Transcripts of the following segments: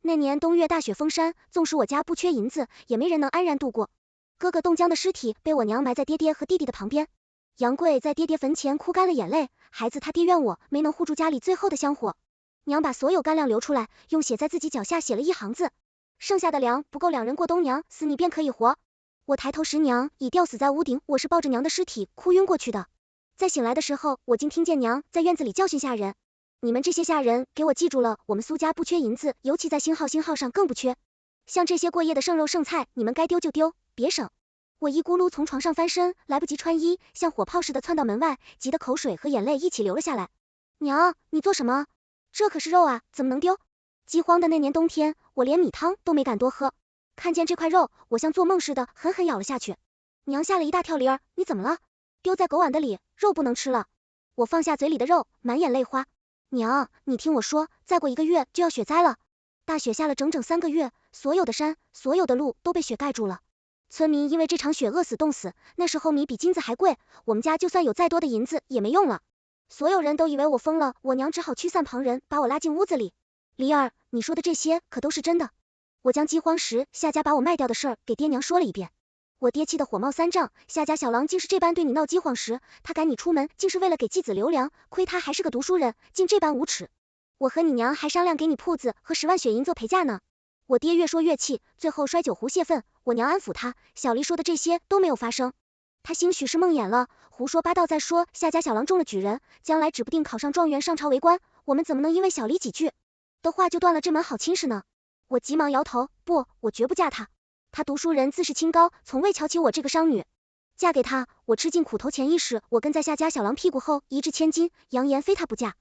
那年冬月大雪封山，纵使我家不缺银子，也没人能安然度过。哥哥冻僵的尸体被我娘埋在爹爹和弟弟的旁边。杨贵在爹爹坟前哭干了眼泪，孩子他爹怨我没能护住家里最后的香火。娘把所有干粮流出来，用血在自己脚下写了一行字：剩下的粮不够2人过冬，娘死你便可以活。我抬头时，娘已吊死在屋顶，我是抱着娘的尸体哭晕过去的。在醒来的时候，我竟听见娘在院子里教训下人：你们这些下人，给我记住了，我们苏家不缺银子，尤其在星号上更不缺。像这些过夜的剩肉剩菜，你们该丢就丢，别省。我一咕噜从床上翻身，来不及穿衣，像火炮似的窜到门外，急得口水和眼泪一起流了下来。娘，你做什么？这可是肉啊，怎么能丢？饥荒的那年冬天，我连米汤都没敢多喝。看见这块肉，我像做梦似的狠狠咬了下去。娘吓了一大跳，灵儿，你怎么了？丢在狗碗的里，肉不能吃了。我放下嘴里的肉，满眼泪花。娘，你听我说，再过1个月就要雪灾了。大雪下了整整3个月，所有的山，所有的路都被雪盖住了。村民因为这场雪饿死冻死，那时候米比金子还贵，我们家就算有再多的银子也没用了。所有人都以为我疯了，我娘只好驱散旁人，把我拉进屋子里。梨儿，你说的这些可都是真的。我将饥荒时夏家把我卖掉的事儿给爹娘说了一遍。我爹气得火冒三丈，夏家小郎竟是这般对你闹饥荒时，他赶你出门竟是为了给继子留粮，亏他还是个读书人，竟这般无耻。我和你娘还商量给你铺子和10万血银做陪嫁呢。我爹越说越气，最后摔酒壶泄愤，我娘安抚他，小梨说的这些都没有发生。他兴许是梦魇了，胡说八道在说夏家小郎中了举人，将来指不定考上状元上朝为官，我们怎么能因为小梨几句的话就断了这门好亲事呢？我急忙摇头，不，我绝不嫁他。他读书人自视清高，从未瞧起我这个商女。嫁给他，我吃尽苦头潜意识，我跟在夏家小郎屁股后一掷千金，扬言非他不嫁。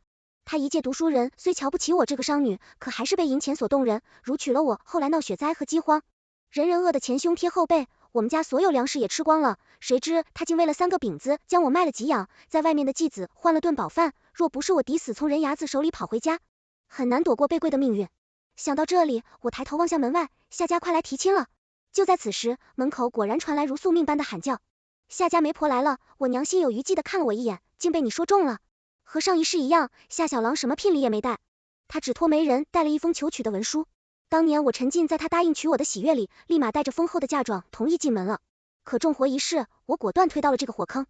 他一介读书人，虽瞧不起我这个商女，可还是被银钱所动人，如娶了我，后来闹雪灾和饥荒，人人饿得前胸贴后背，我们家所有粮食也吃光了。谁知他竟为了3个饼子将我卖了给养，在外面的继子换了顿饱饭，若不是我抵死从人牙子手里跑回家，很难躲过被跪的命运。想到这里，我抬头望向门外，夏家快来提亲了。就在此时，门口果然传来如宿命般的喊叫：夏家媒婆来了！我娘心有余悸的看了我一眼，竟被你说中了。和上一世一样，夏小郎什么聘礼也没带，他只托媒人带了一封求娶的文书。当年我沉浸在他答应娶我的喜悦里，立马带着丰厚的嫁妆同意进门了。可重活一世，我果断推到了这个火坑。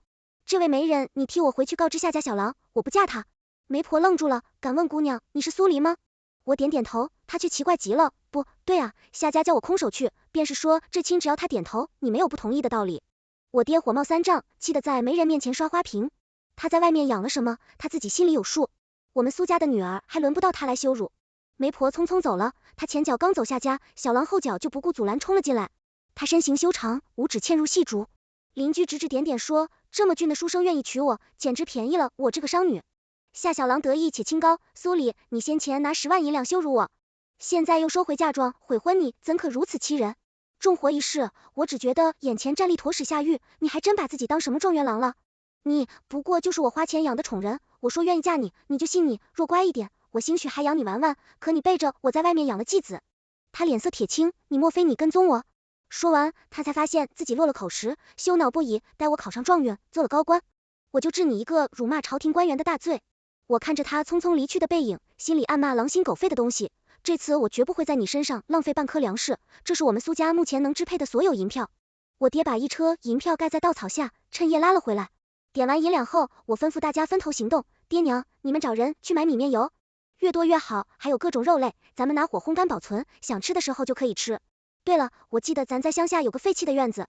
这位媒人，你替我回去告知夏家小郎，我不嫁他。媒婆愣住了，敢问姑娘，你是苏黎吗？我点点头，他却奇怪极了，不对啊，夏家叫我空手去，便是说这亲只要他点头，你没有不同意的道理。我爹火冒三丈，气得在媒人面前刷花瓶。他在外面养了什么，他自己心里有数，我们苏家的女儿还轮不到他来羞辱。媒婆匆匆走了，他前脚刚走下家，小郎后脚就不顾阻拦冲了进来。他身形修长，五指嵌入细竹。邻居指指点点说，这么俊的书生愿意娶我，简直便宜了我这个商女。夏小郎得意且清高，苏里，你先前拿10万银两羞辱我，现在又收回嫁妆悔婚你，怎可如此欺人？重活一世，我只觉得眼前站立驮使下狱，你还真把自己当什么状元郎了？你不过就是我花钱养的宠人，我说愿意嫁你，你就信你，若乖一点，我兴许还养你玩玩，可你背着我在外面养了继子。他脸色铁青，你莫非你跟踪我？说完，他才发现自己落了口实，羞恼不已，待我考上状元，做了高官，我就治你一个辱骂朝廷官员的大罪。我看着他匆匆离去的背影，心里暗骂狼心狗肺的东西。这次我绝不会在你身上浪费半颗粮食，这是我们苏家目前能支配的所有银票。我爹把一车银票盖在稻草下，趁夜拉了回来。点完银两后，我吩咐大家分头行动。爹娘，你们找人去买米面油，越多越好，还有各种肉类，咱们拿火烘干保存，想吃的时候就可以吃。对了，我记得咱在乡下有个废弃的院子，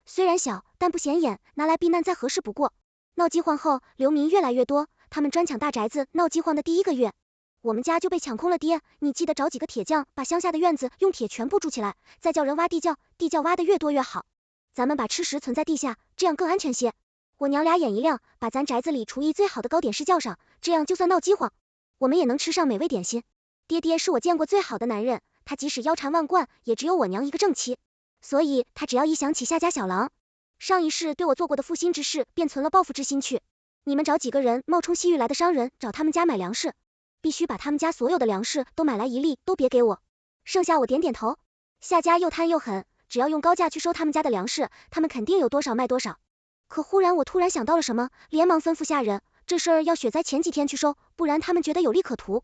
虽然小，但不显眼，拿来避难再合适不过。闹饥荒后，流民越来越多，他们专抢大宅子。闹饥荒的第1个月，我们家就被抢空了。爹，你记得找几个铁匠，把乡下的院子用铁全部筑起来，再叫人挖地窖，地窖挖的越多越好。咱们把吃食存在地下，这样更安全些。我娘俩眼一亮，把咱宅子里厨艺最好的糕点师叫上，这样就算闹饥荒，我们也能吃上美味点心。爹爹是我见过最好的男人，他即使腰缠万贯，也只有我娘一个正妻，所以他只要一想起夏家小郎上一世对我做过的负心之事，便存了报复之心去。你们找几个人冒充西域来的商人，找他们家买粮食，必须把他们家所有的粮食都买来1粒，都别给我。剩下我点点头。夏家又贪又狠，只要用高价去收他们家的粮食，他们肯定有多少卖多少。可忽然我突然想到了什么，连忙吩咐下人，这事儿要雪灾前几天去收，不然他们觉得有利可图。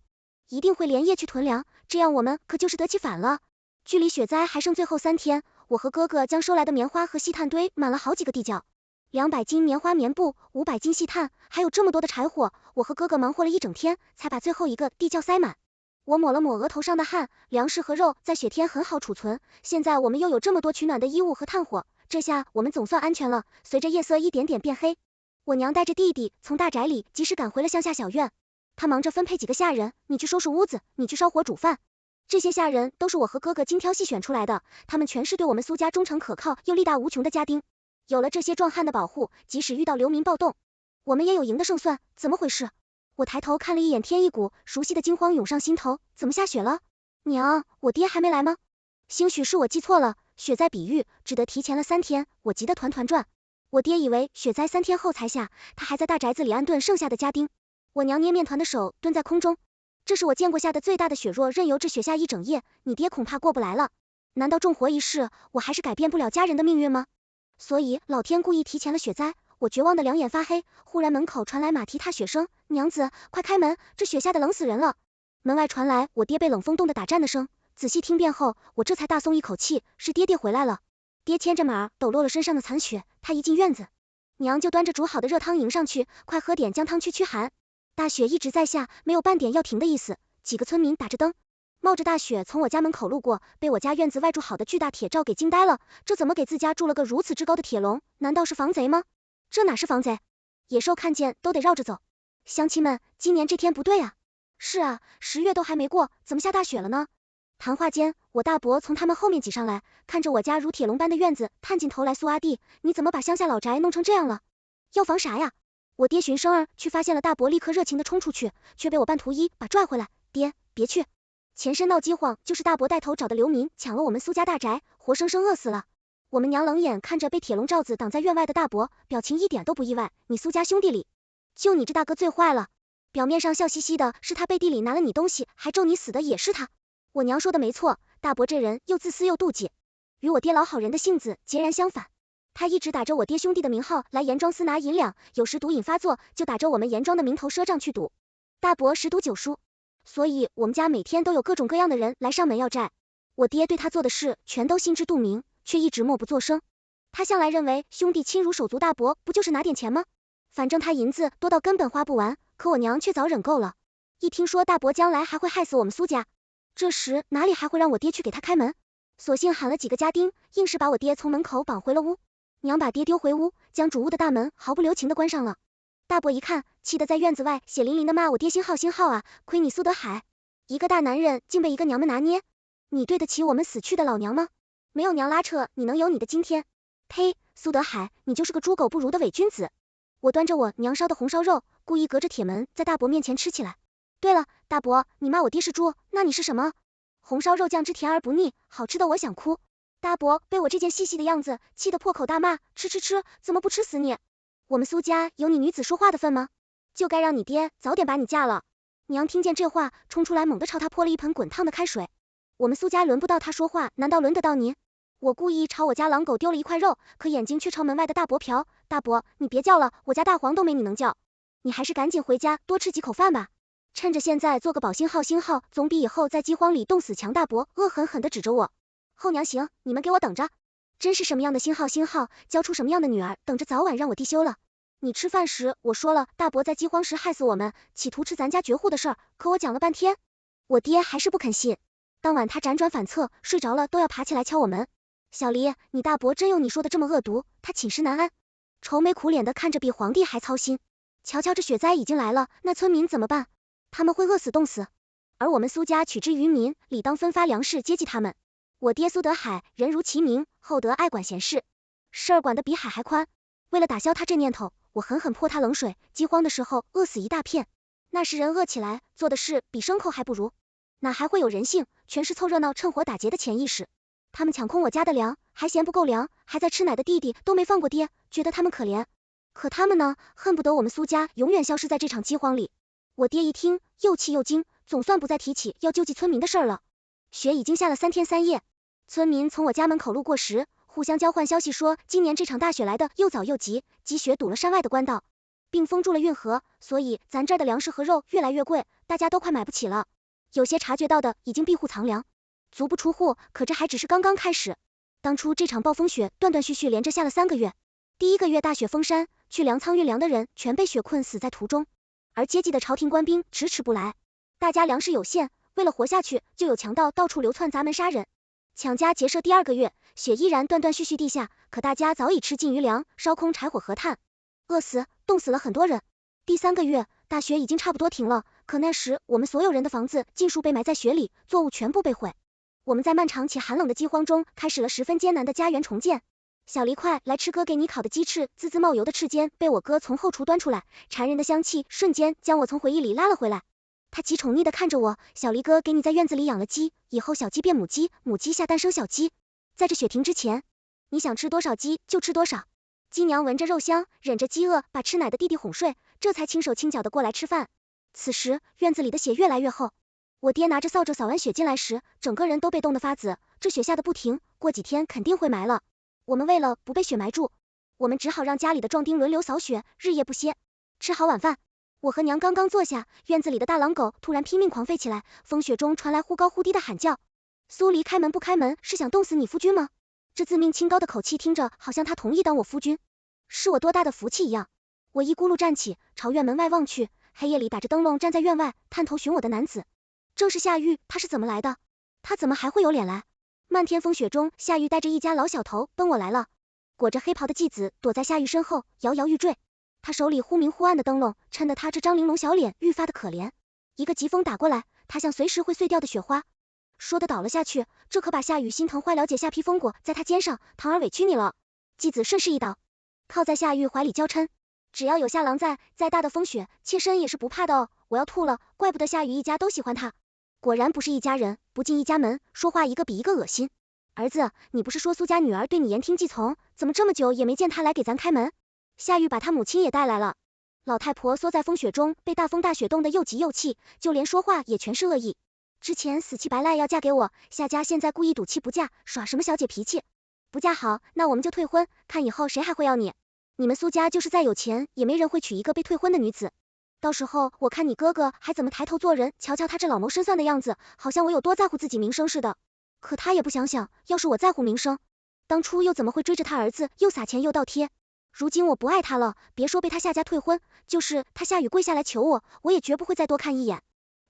一定会连夜去囤粮，这样我们可就是得起反了。距离雪灾还剩最后3天，我和哥哥将收来的棉花和细炭堆满了好几个地窖，200斤棉花棉布，500斤细炭，还有这么多的柴火，我和哥哥忙活了一整天，才把最后一个地窖塞满。我抹了抹额头上的汗，粮食和肉在雪天很好储存，现在我们又有这么多取暖的衣物和炭火，这下我们总算安全了。随着夜色一点点变黑，我娘带着弟弟从大宅里及时赶回了乡下小院，她忙着分配几个下人，你去收拾屋子，你去烧火煮饭。这些下人都是我和哥哥精挑细选出来的，他们全是对我们苏家忠诚可靠又力大无穷的家丁。有了这些壮汉的保护，即使遇到流民暴动，我们也有赢的胜算。怎么回事？我抬头看了一眼天，一股熟悉的惊慌涌上心头，怎么下雪了？娘，我爹还没来吗？兴许是我记错了，雪灾比喻只得提前了3天，我急得团团转。我爹以为雪灾3天后才下，他还在大宅子里安顿剩下的家丁。我娘捏面团的手蹲在空中，这是我见过下的最大的雪，若任由这雪下一整夜，你爹恐怕过不来了。难道重活一世，我还是改变不了家人的命运吗？所以老天故意提前了雪灾。我绝望的两眼发黑，忽然门口传来马蹄踏雪声，娘子，快开门，这雪下的冷死人了。门外传来我爹被冷风冻得打颤的声，仔细听遍后，我这才大松一口气，是爹爹回来了。爹牵着马抖落了身上的残雪，他一进院子，娘就端着煮好的热汤迎上去，快喝点姜汤驱寒。大雪一直在下，没有半点要停的意思。几个村民打着灯，冒着大雪从我家门口路过，被我家院子外筑好的巨大铁罩给惊呆了。这怎么给自家筑了个如此之高的铁笼？难道是防贼吗？这哪是防贼？野兽看见都得绕着走。乡亲们，今年这天不对啊。是啊，10月都还没过，怎么下大雪了呢？谈话间，我大伯从他们后面挤上来，看着我家如铁笼般的院子，探进头来，苏阿弟，你怎么把乡下老宅弄成这样了？要防啥呀？我爹寻声儿去发现了大伯，立刻热情的冲出去，却被我半途一把拽回来。爹，别去！前身闹饥荒，就是大伯带头找的流民抢了我们苏家大宅，活生生饿死了。我们娘冷眼看着被铁笼罩子挡在院外的大伯，表情一点都不意外。你苏家兄弟里，就你这大哥最坏了。表面上笑嘻嘻的是他背地里拿了你东西，还咒你死的也是他。我娘说的没错，大伯这人又自私又妒忌，与我爹老好人的性子截然相反。他一直打着我爹兄弟的名号来严庄私拿银两，有时毒瘾发作，就打着我们严庄的名头赊账去赌。大伯10赌9输，所以我们家每天都有各种各样的人来上门要债。我爹对他做的事全都心知肚明，却一直默不作声。他向来认为兄弟亲如手足，大伯不就是拿点钱吗？反正他银子多到根本花不完，可我娘却早忍够了。一听说大伯将来还会害死我们苏家，这时哪里还会让我爹去给他开门？索性喊了几个家丁，硬是把我爹从门口绑回了屋。娘把爹丢回屋，将主屋的大门毫不留情的关上了。大伯一看，气得在院子外血淋淋的骂我爹星号啊，亏你苏德海，一个大男人竟被一个娘们拿捏，你对得起我们死去的老娘吗？没有娘拉扯，你能有你的今天？呸，苏德海，你就是个猪狗不如的伪君子。我端着我娘烧的红烧肉，故意隔着铁门在大伯面前吃起来。对了，大伯，你骂我爹是猪，那你是什么？红烧肉酱汁甜而不腻，好吃的我想哭。大伯被我这件细细的样子气得破口大骂，吃，怎么不吃死你？我们苏家有你女子说话的份吗？就该让你爹早点把你嫁了。娘听见这话，冲出来猛地朝他泼了一盆滚烫的开水。我们苏家轮不到他说话，难道轮得到您？我故意朝我家狼狗丢了一块肉，可眼睛却朝门外的大伯瞟。大伯，你别叫了，我家大黄都没你能叫，你还是赶紧回家多吃几口饭吧。趁着现在做个保星号，总比以后在饥荒里冻死强。大伯恶狠狠地指着我。后娘行，你们给我等着，真是什么样的星号，教出什么样的女儿，等着早晚让我弟休了。你吃饭时我说了，大伯在饥荒时害死我们，企图吃咱家绝户的事儿，可我讲了半天，我爹还是不肯信。当晚他辗转反侧，睡着了都要爬起来敲我门。小黎，你大伯真有你说的这么恶毒？他寝食难安，愁眉苦脸的看着比皇帝还操心。瞧瞧这雪灾已经来了，那村民怎么办？他们会饿死冻死，而我们苏家取之于民，理当分发粮食接济他们。我爹苏德海人如其名，厚德爱管闲事，事儿管得比海还宽。为了打消他这念头，我狠狠泼他冷水。饥荒的时候饿死一大片，那时人饿起来做的事比牲口还不如，哪还会有人性？全是凑热闹趁火打劫的潜意识。他们抢空我家的粮，还嫌不够粮，还在吃奶的弟弟都没放过爹，觉得他们可怜。可他们呢，恨不得我们苏家永远消失在这场饥荒里。我爹一听又气又惊，总算不再提起要救济村民的事儿了。雪已经下了3天3夜，村民从我家门口路过时，互相交换消息说，今年这场大雪来的又早又急，积雪堵了山外的官道，并封住了运河，所以咱这儿的粮食和肉越来越贵，大家都快买不起了。有些察觉到的已经闭户藏粮，足不出户，可这还只是刚刚开始。当初这场暴风雪断断续续连着下了3个月，第1个月大雪封山，去粮仓运粮的人全被雪困死在途中，而接济的朝廷官兵迟迟不来，大家粮食有限，为了活下去，就有强盗到处流窜砸门杀人。抢家劫舍第2个月，雪依然断断续续地下，可大家早已吃尽余粮，烧空柴火和炭，饿死冻死了很多人。第3个月，大雪已经差不多停了，可那时我们所有人的房子尽数被埋在雪里，作物全部被毁。我们在漫长且寒冷的饥荒中开始了十分艰难的家园重建。小黎，快来吃哥给你烤的鸡翅，滋滋冒油的翅尖被我哥从后厨端出来，馋人的香气瞬间将我从回忆里拉了回来。他极宠溺地看着我，小黎哥给你在院子里养了鸡，以后小鸡变母鸡，母鸡下蛋生小鸡，在这雪停之前，你想吃多少鸡就吃多少。鸡娘闻着肉香，忍着饥饿，把吃奶的弟弟哄睡，这才轻手轻脚的过来吃饭。此时院子里的雪越来越厚，我爹拿着扫帚扫完雪进来时，整个人都被冻得发紫，这雪下的不停，过几天肯定会埋了。我们为了不被雪埋住，我们只好让家里的壮丁轮流扫雪，日夜不歇。吃好晚饭，我和娘刚刚坐下，院子里的大狼狗突然拼命狂吠起来，风雪中传来忽高忽低的喊叫。苏黎开门不开门，是想冻死你夫君吗？这自命清高的口气听着好像他同意当我夫君，是我多大的福气一样。我一咕噜站起，朝院门外望去，黑夜里打着灯笼站在院外，探头寻我的男子正是夏玉。他是怎么来的？他怎么还会有脸来？漫天风雪中，夏玉带着一家老小头奔我来了。裹着黑袍的继子躲在夏玉身后，摇摇欲坠。他手里忽明忽暗的灯笼，衬得他这张玲珑小脸愈发的可怜。一个疾风打过来，他像随时会碎掉的雪花，说的倒了下去。这可把夏雨心疼坏了，解下披风裹在他肩上，堂儿委屈你了。继子顺势一倒，靠在夏玉怀里娇嗔，只要有夏郎在，再大的风雪，妾身也是不怕的哦。我要吐了，怪不得夏雨一家都喜欢他，果然不是一家人，不进一家门，说话一个比一个恶心。儿子，你不是说苏家女儿对你言听计从，怎么这么久也没见她来给咱开门？夏玉把她母亲也带来了。老太婆缩在风雪中，被大风大雪冻得又急又气，就连说话也全是恶意。之前死乞白赖要嫁给我，夏家现在故意赌气不嫁，耍什么小姐脾气？不嫁好，那我们就退婚，看以后谁还会要你。你们苏家就是再有钱，也没人会娶一个被退婚的女子。到时候我看你哥哥还怎么抬头做人，瞧瞧他这老谋深算的样子，好像我有多在乎自己名声似的。可他也不想想，要是我在乎名声，当初又怎么会追着他儿子，又撒钱又倒贴？如今我不爱他了，别说被他夏家退婚，就是他夏雨跪下来求我，我也绝不会再多看一眼。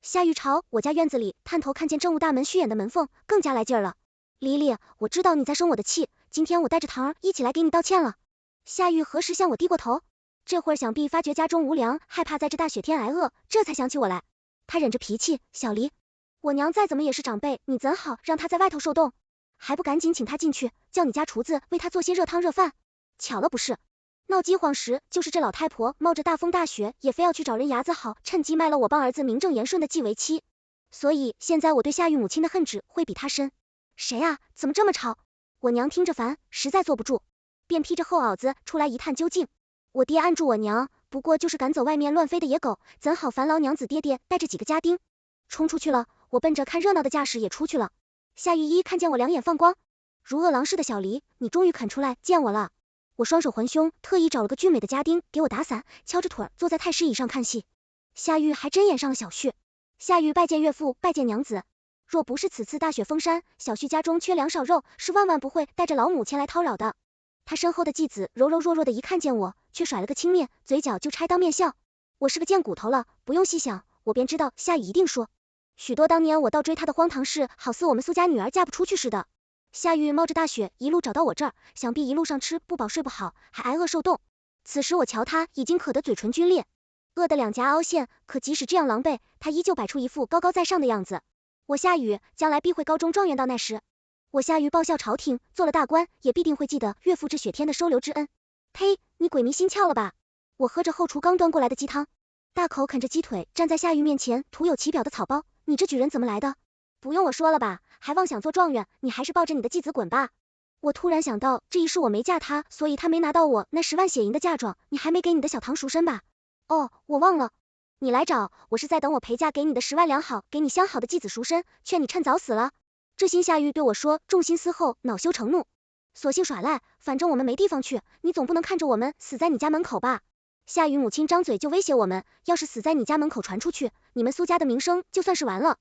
夏雨朝我家院子里探头看见政务大门虚掩的门缝，更加来劲了。黎黎，我知道你在生我的气，今天我带着堂儿一起来给你道歉了。夏雨何时向我低过头？这会儿想必发觉家中无粮，害怕在这大雪天挨饿，这才想起我来。他忍着脾气，小黎，我娘再怎么也是长辈，你怎好让她在外头受冻？还不赶紧请她进去，叫你家厨子为她做些热汤热饭。巧了不是？闹饥荒时，就是这老太婆冒着大风大雪，也非要去找人牙子好，趁机卖了我帮儿子名正言顺的继为妻。所以现在我对夏玉母亲的恨只会比她深。谁啊？怎么这么吵？我娘听着烦，实在坐不住，便披着厚袄子出来一探究竟。我爹按住我娘，不过就是赶走外面乱飞的野狗，怎好烦劳娘子爹爹带着几个家丁冲出去了。我奔着看热闹的架势也出去了。夏玉一看见我两眼放光，如饿狼似的。小黎，你终于肯出来见我了。我双手环胸，特意找了个俊美的家丁给我打伞，敲着腿坐在太师椅上看戏。夏玉还真演上了小婿。夏玉拜见岳父，拜见娘子。若不是此次大雪封山，小婿家中缺粮少肉，是万万不会带着老母前来叨扰的。他身后的继子柔柔弱弱的一看见我，却甩了个轻面，嘴角就拆当面笑。我是个贱骨头了，不用细想，我便知道夏雨一定说许多当年我倒追他的荒唐事，好似我们苏家女儿嫁不出去似的。夏玉冒着大雪一路找到我这儿，想必一路上吃不饱睡不好，还挨饿受冻。此时我瞧他已经渴得嘴唇皲裂，饿得两颊凹陷，可即使这样狼狈，他依旧摆出一副高高在上的样子。我夏雨将来必会高中状元，到那时，我夏雨报效朝廷，做了大官，也必定会记得岳父这雪天的收留之恩。呸，你鬼迷心窍了吧？我喝着后厨刚端过来的鸡汤，大口啃着鸡腿，站在夏玉面前，徒有其表的草包，你这举人怎么来的？不用我说了吧，还妄想做状元，你还是抱着你的继子滚吧。我突然想到，这一世我没嫁他，所以他没拿到我那10万血银的嫁妆，你还没给你的小堂赎身吧？哦，我忘了，你来找我是在等我陪嫁给你的10万两好，给你相好的继子赎身，劝你趁早死了。这心夏玉对我说，重心思后，恼羞成怒，索性耍赖，反正我们没地方去，你总不能看着我们死在你家门口吧？夏雨母亲张嘴就威胁我们，要是死在你家门口传出去，你们苏家的名声就算是完了。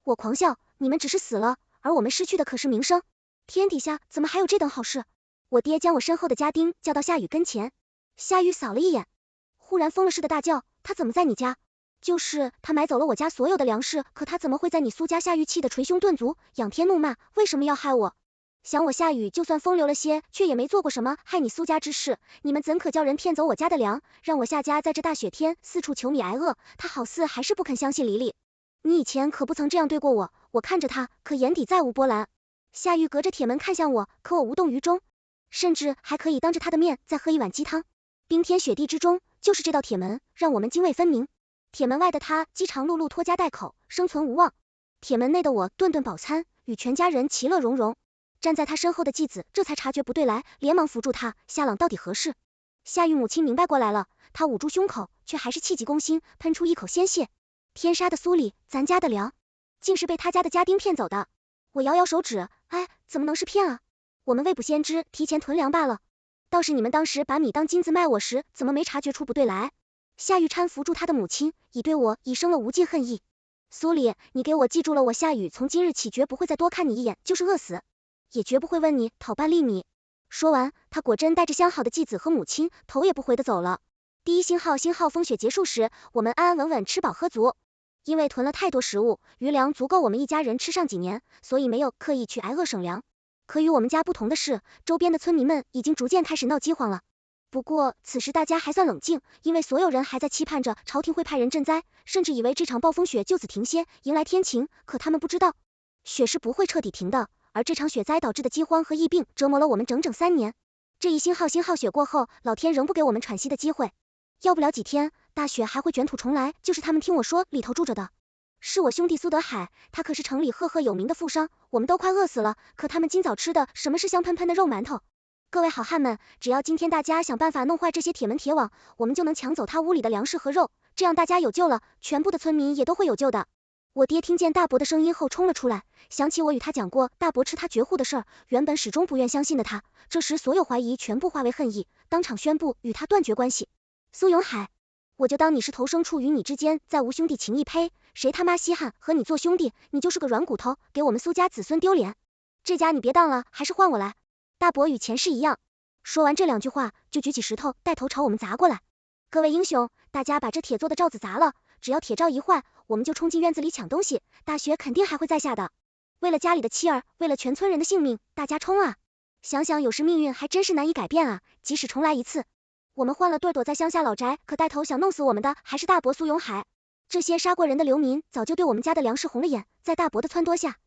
我狂笑，你们只是死了，而我们失去的可是名声。天底下怎么还有这等好事？我爹将我身后的家丁叫到夏雨跟前，夏雨扫了一眼，忽然疯了似的大叫，他怎么在你家？就是他买走了我家所有的粮食，可他怎么会在你苏家？夏雨气得捶胸顿足，仰天怒骂，为什么要害我？想我夏雨就算风流了些，却也没做过什么害你苏家之事，你们怎可叫人骗走我家的粮，让我夏家在这大雪天四处求米挨饿？他好似还是不肯相信黎黎，你以前可不曾这样对过我。我看着他，可眼底再无波澜。夏雨隔着铁门看向我，可我无动于衷，甚至还可以当着他的面再喝一碗鸡汤。冰天雪地之中，就是这道铁门让我们泾渭分明。铁门外的他饥肠辘辘，拖家带口，生存无望；铁门内的我顿顿饱餐，与全家人其乐融融。站在他身后的继子这才察觉不对来，连忙扶住他，夏朗到底何事？夏雨母亲明白过来了，她捂住胸口，却还是气急攻心，喷出一口鲜血。天杀的苏里，咱家的粮竟是被他家的家丁骗走的。我摇摇手指，哎，怎么能是骗啊？我们未卜先知，提前囤粮罢了。倒是你们当时把米当金子卖我时，怎么没察觉出不对来？夏雨搀扶住他的母亲，已对我已生了无尽恨意。苏里，你给我记住了，我夏雨从今日起绝不会再多看你一眼，就是饿死也绝不会问你讨半粒米。说完，他果真带着相好的继子和母亲头也不回的走了。第一星号风雪结束时，我们安安稳稳吃饱喝足。因为囤了太多食物，余粮足够我们一家人吃上几年，所以没有刻意去挨饿省粮。可与我们家不同的是，周边的村民们已经逐渐开始闹饥荒了。不过此时大家还算冷静，因为所有人还在期盼着朝廷会派人赈灾，甚至以为这场暴风雪就此停歇，迎来天晴。可他们不知道，雪是不会彻底停的，而这场雪灾导致的饥荒和疫病折磨了我们整整3年。这一星号雪过后，老天仍不给我们喘息的机会，要不了几天，大雪还会卷土重来。就是他们听我说，里头住着的是我兄弟苏德海，他可是城里赫赫有名的富商，我们都快饿死了，可他们今早吃的什么是香喷喷的肉馒头？各位好汉们，只要今天大家想办法弄坏这些铁门铁网，我们就能抢走他屋里的粮食和肉，这样大家有救了，全部的村民也都会有救的。我爹听见大伯的声音后冲了出来，想起我与他讲过大伯吃他绝户的事儿，原本始终不愿相信的他，这时所有怀疑全部化为恨意，当场宣布与他断绝关系。苏永海，我就当你是头生处，与你之间再无兄弟情谊，呸，谁他妈稀罕和你做兄弟，你就是个软骨头，给我们苏家子孙丢脸。这家你别当了，还是换我来。大伯与前世一样，说完这2句话，就举起石头带头朝我们砸过来。各位英雄，大家把这铁做的罩子砸了，只要铁罩一坏，我们就冲进院子里抢东西，大雪肯定还会再下的。为了家里的妻儿，为了全村人的性命，大家冲啊！想想有时命运还真是难以改变啊，即使重来一次，我们换了对躲在乡下老宅，可带头想弄死我们的还是大伯苏永海。这些杀过人的流民早就对我们家的粮食红了眼，在大伯的撺掇下，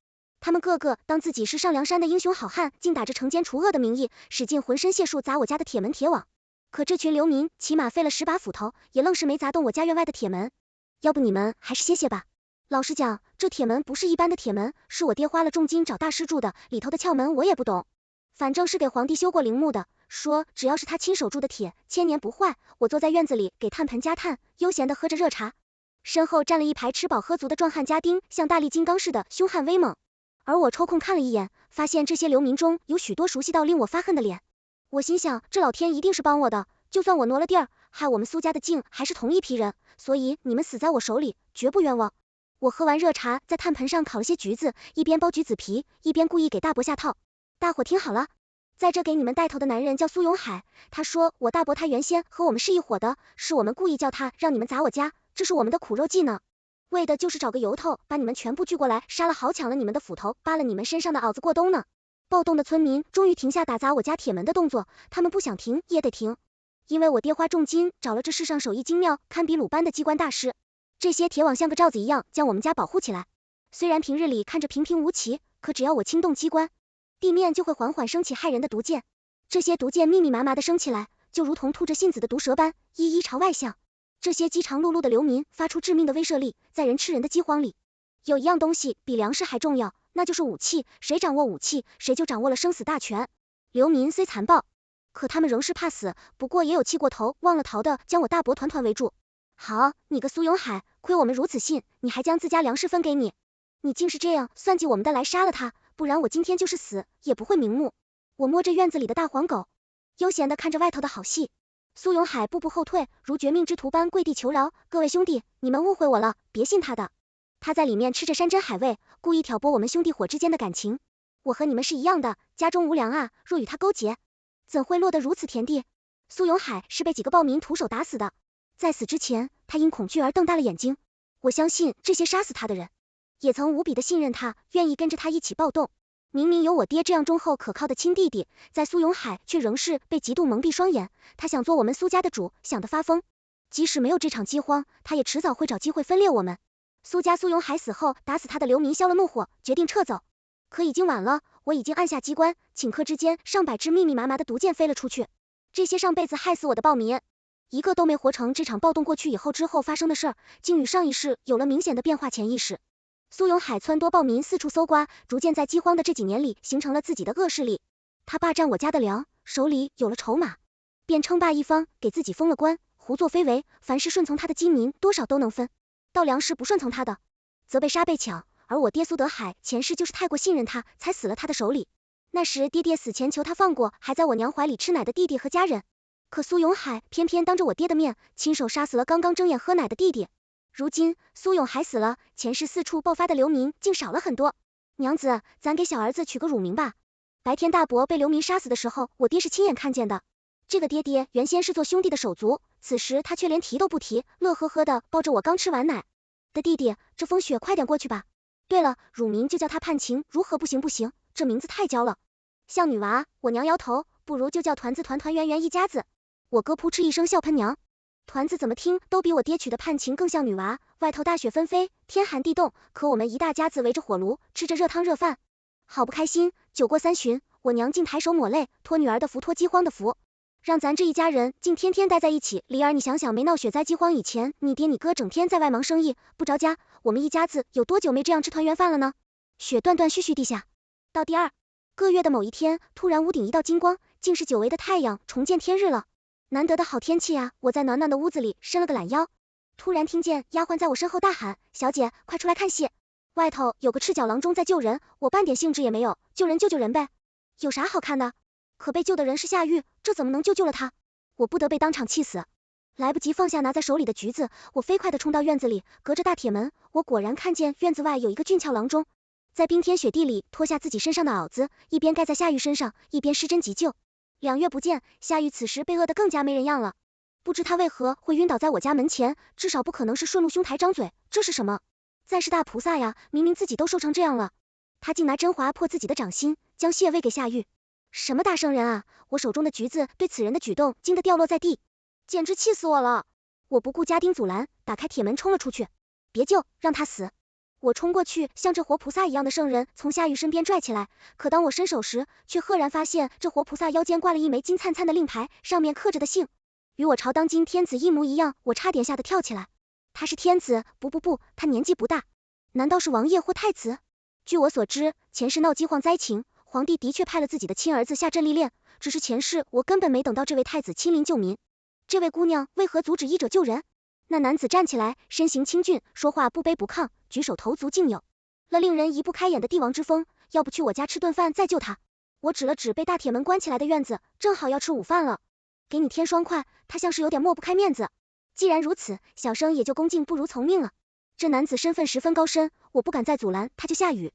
他们个个当自己是上梁山的英雄好汉，竟打着惩奸除恶的名义，使尽浑身解数砸我家的铁门铁网。可这群流民起码费了10把斧头，也愣是没砸动我家院外的铁门。要不你们还是歇歇吧。老实讲，这铁门不是一般的铁门，是我爹花了重金找大师铸的，里头的窍门我也不懂，反正是给皇帝修过陵墓的，说只要是他亲手铸的铁，千年不坏。我坐在院子里给炭盆加炭，悠闲的喝着热茶，身后站了一排吃饱喝足的壮汉家丁，像大力金刚似的凶悍威猛。而我抽空看了一眼，发现这些流民中有许多熟悉到令我发恨的脸。我心想，这老天一定是帮我的，就算我挪了地儿，害我们苏家的竟还是同一批人，所以你们死在我手里，绝不冤枉。我喝完热茶，在炭盆上烤了些橘子，一边剥橘子皮，一边故意给大伯下套。大伙听好了，在这给你们带头的男人叫苏永海，他说我大伯他原先和我们是一伙的，是我们故意叫他让你们砸我家，这是我们的苦肉计呢，为的就是找个由头把你们全部聚过来，杀了好抢了你们的斧头，扒了你们身上的袄子过冬呢。暴动的村民终于停下打砸我家铁门的动作，他们不想停也得停，因为我爹花重金找了这世上手艺精妙、堪比鲁班的机关大师，这些铁网像个罩子一样将我们家保护起来。虽然平日里看着平平无奇，可只要我轻动机关，地面就会缓缓升起害人的毒箭，这些毒箭密密麻麻的升起来，就如同吐着信子的毒蛇般，一一朝外向。这些饥肠辘辘的流民发出致命的威慑力，在人吃人的饥荒里，有一样东西比粮食还重要，那就是武器，谁掌握武器，谁就掌握了生死大权。流民虽残暴，可他们仍是怕死，不过也有气过头忘了逃的，将我大伯团团围住。好，你个苏永海，亏我们如此信，你还将自家粮食分给你，你竟是这样算计我们的来杀了他，不然我今天就是死也不会瞑目。我摸着院子里的大黄狗，悠闲的看着外头的好戏。苏永海步步后退，如绝命之徒般跪地求饶，各位兄弟，你们误会我了，别信他的。他在里面吃着山珍海味，故意挑拨我们兄弟伙之间的感情。我和你们是一样的，家中无粮啊，若与他勾结，怎会落得如此田地？苏永海是被几个暴民徒手打死的，在死之前，他因恐惧而瞪大了眼睛。我相信这些杀死他的人，也曾无比的信任他，愿意跟着他一起暴动。明明有我爹这样忠厚可靠的亲弟弟，在苏永海却仍是被嫉妒蒙蔽双眼。他想做我们苏家的主，想得发疯。即使没有这场饥荒，他也迟早会找机会分裂我们。苏家苏永海死后，打死他的流民消了怒火，决定撤走。可已经晚了，我已经按下机关，顷刻之间，上百支密密麻麻的毒箭飞了出去。这些上辈子害死我的暴民，一个都没活成这场暴动过去以后之后发生的事儿，竟与上一世有了明显的变化潜意识。苏永海撺掇暴民四处搜刮，逐渐在饥荒的这几年里形成了自己的恶势力。他霸占我家的粮，手里有了筹码，便称霸一方，给自己封了官，胡作非为。凡是顺从他的饥民，多少都能分到粮食；不顺从他的，则被杀被抢。而我爹苏德海前世就是太过信任他，才死了他的手里。那时爹爹死前求他放过还在我娘怀里吃奶的弟弟和家人，可苏永海偏偏当着我爹的面，亲手杀死了刚刚睁眼喝奶的弟弟。如今苏永海死了，前世四处爆发的流民竟少了很多。娘子，咱给小儿子取个乳名吧。白天大伯被流民杀死的时候，我爹是亲眼看见的。这个爹爹原先是做兄弟的手足，此时他却连提都不提，乐呵呵的抱着我刚吃完奶的弟弟。这风雪快点过去吧。对了，乳名就叫他盼晴，如何不行不行？这名字太娇了，像女娃。我娘摇头，不如就叫团子团团圆圆一家子。我哥扑哧一声笑喷娘，团子怎么听都比我爹娶的盼晴更像女娃。外头大雪纷飞，天寒地冻，可我们一大家子围着火炉，吃着热汤热饭，好不开心。酒过三巡，我娘竟抬手抹泪，托女儿的福，托饥荒的福，让咱这一家人竟天天待在一起。梨儿，你想想，没闹雪灾饥荒以前，你爹你哥整天在外忙生意，不着家，我们一家子有多久没这样吃团圆饭了呢？雪断断续续地下，到第2个月的某一天，突然屋顶一道金光，竟是久违的太阳重见天日了。难得的好天气啊！我在暖暖的屋子里伸了个懒腰，突然听见丫鬟在我身后大喊：小姐，快出来看戏，外头有个赤脚郎中在救人。我半点兴致也没有，救人就救人呗，有啥好看的？可被救的人是夏玉，这怎么能救了他？我不得被当场气死。来不及放下拿在手里的橘子，我飞快地冲到院子里，隔着大铁门，我果然看见院子外有一个俊俏郎中，在冰天雪地里脱下自己身上的袄子，一边盖在夏玉身上，一边施针急救。2月不见，夏玉此时被饿得更加没人样了，不知他为何会晕倒在我家门前，至少不可能是顺路兄台张嘴，这是什么？再是大菩萨呀，明明自己都瘦成这样了，他竟拿针划破自己的掌心，将血喂给夏玉。什么大圣人啊！我手中的橘子对此人的举动惊得掉落在地，简直气死我了！我不顾家丁阻拦，打开铁门冲了出去。别救，让他死！我冲过去，像这活菩萨一样的圣人从夏玉身边拽起来，可当我伸手时，却赫然发现这活菩萨腰间挂了一枚金灿灿的令牌，上面刻着的姓与我朝当今天子一模一样，我差点吓得跳起来。他是天子？不，他年纪不大，难道是王爷或太子？据我所知，前世闹饥荒灾情，皇帝的确派了自己的亲儿子下阵历练，只是前世我根本没等到这位太子亲临救民。这位姑娘为何阻止医者救人？那男子站起来，身形清俊，说话不卑不亢，举手投足竟有了令人移不开眼的帝王之风。要不去我家吃顿饭再救他？我指了指被大铁门关起来的院子，正好要吃午饭了，给你添双筷。他像是有点抹不开面子。既然如此，小生也就恭敬不如从命了。这男子身份十分高深，我不敢再阻拦，他就下雨。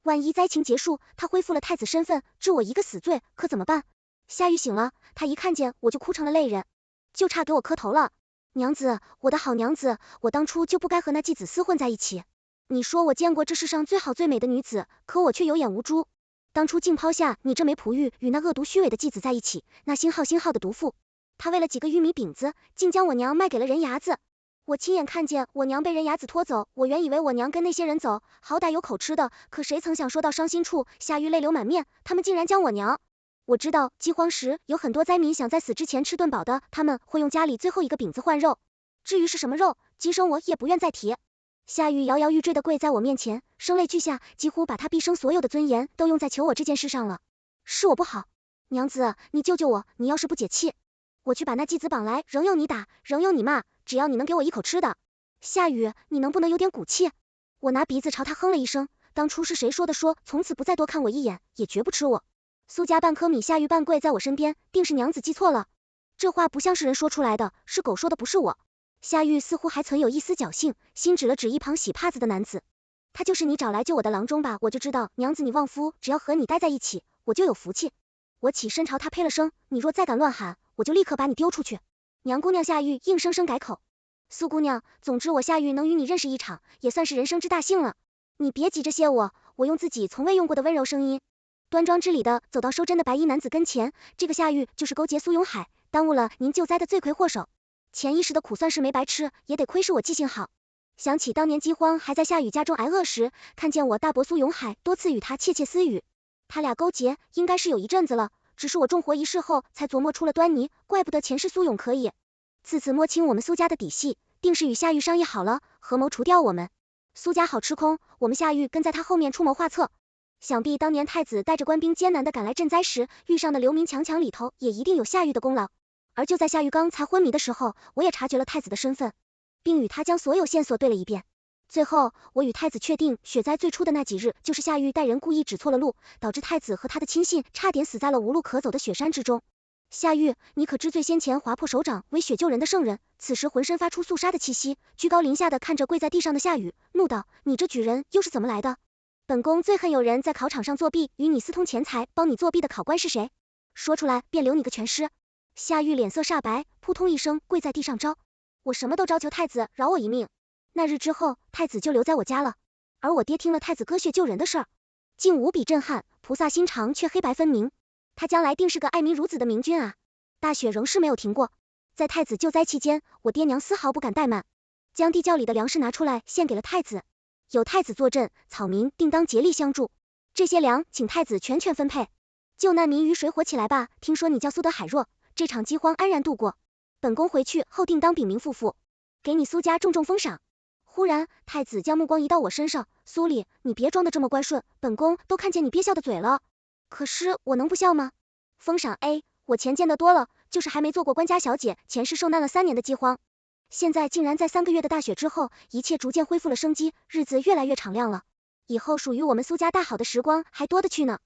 万一灾情结束，他恢复了太子身份，治我一个死罪，可怎么办？夏玉醒了，他一看见我就哭成了泪人，就差给我磕头了。娘子，我的好娘子，我当初就不该和那继子厮混在一起。你说我见过这世上最好最美的女子，可我却有眼无珠。当初竟抛下你这枚璞玉与那恶毒虚伪的继子在一起，那星号的毒妇，他为了几个玉米饼子，竟将我娘卖给了人牙子。我亲眼看见我娘被人牙子拖走，我原以为我娘跟那些人走，好歹有口吃的，可谁曾想说到伤心处，夏玉泪流满面，他们竟然将我娘……我知道饥荒时有很多灾民想在死之前吃顿饱的，他们会用家里最后一个饼子换肉，至于是什么肉，今生我也不愿再提。夏玉摇摇欲坠的跪在我面前，声泪俱下，几乎把他毕生所有的尊严都用在求我这件事上了。是我不好，娘子，你救救我，你要是不解气，我去把那继子绑来，仍有你打，仍有你骂，只要你能给我一口吃的。夏雨，你能不能有点骨气？我拿鼻子朝他哼了一声，当初是谁说的，说从此不再多看我一眼，也绝不吃我。苏家半颗米，夏玉半跪在我身边，定是娘子记错了。这话不像是人说出来的，是狗说的，不是我。夏玉似乎还存有一丝侥幸，心指了指一旁洗帕子的男子。他就是你找来救我的郎中吧？我就知道，娘子你旺夫，只要和你待在一起，我就有福气。我起身朝他呸了声，你若再敢乱喊，我就立刻把你丢出去。娘姑娘夏玉硬生生改口。苏姑娘，总之我夏玉能与你认识一场，也算是人生之大幸了。你别急着谢我，我用自己从未用过的温柔声音，端庄之礼的走到收针的白衣男子跟前，这个夏玉就是勾结苏永海，耽误了您救灾的罪魁祸首。前一时的苦算是没白吃，也得亏是我记性好。想起当年饥荒还在夏雨家中挨饿时，看见我大伯苏永海多次与他窃窃私语，他俩勾结应该是有一阵子了，只是我重活一世后才琢磨出了端倪，怪不得前世苏永可以自此摸清我们苏家的底细，定是与夏玉商议好了，合谋除掉我们。苏家好吃空，我们夏玉跟在他后面出谋划策。想必当年太子带着官兵艰难的赶来赈灾时，遇上的流民强抢里头也一定有夏玉的功劳。而就在夏玉刚才昏迷的时候，我也察觉了太子的身份，并与他将所有线索对了一遍。最后我与太子确定，雪灾最初的那几日，就是夏玉带人故意指错了路，导致太子和他的亲信差点死在了无路可走的雪山之中。夏玉，你可知罪先前划破手掌为雪救人的圣人，此时浑身发出肃杀的气息，居高临下的看着跪在地上的夏雨，怒道：你这举人又是怎么来的？本宫最恨有人在考场上作弊，与你私通钱财，帮你作弊的考官是谁？说出来便留你个全尸。夏玉脸色煞白，扑通一声跪在地上招我什么都招求太子饶我一命。那日之后，太子就留在我家了，而我爹听了太子割血救人的事儿，竟无比震撼，菩萨心肠却黑白分明，他将来定是个爱民如子的明君啊！大雪仍是没有停过，在太子救灾期间，我爹娘丝毫不敢怠慢，将地窖里的粮食拿出来献给了太子。有太子坐镇，草民定当竭力相助，这些粮请太子全权分配，救难民于水火起来吧！听说你叫苏德海若，这场饥荒安然度过，本宫回去后定当禀明父父，给你苏家重重封赏。忽然太子将目光移到我身上，苏里，你别装得这么乖顺，本宫都看见你憋笑的嘴了。可是我能不笑吗？封赏 A， 我钱见得多了，就是还没做过官家小姐，前世受难了3年的饥荒，现在竟然在3个月的大雪之后，一切逐渐恢复了生机，日子越来越敞亮了，以后属于我们苏家大好的时光还多得去呢。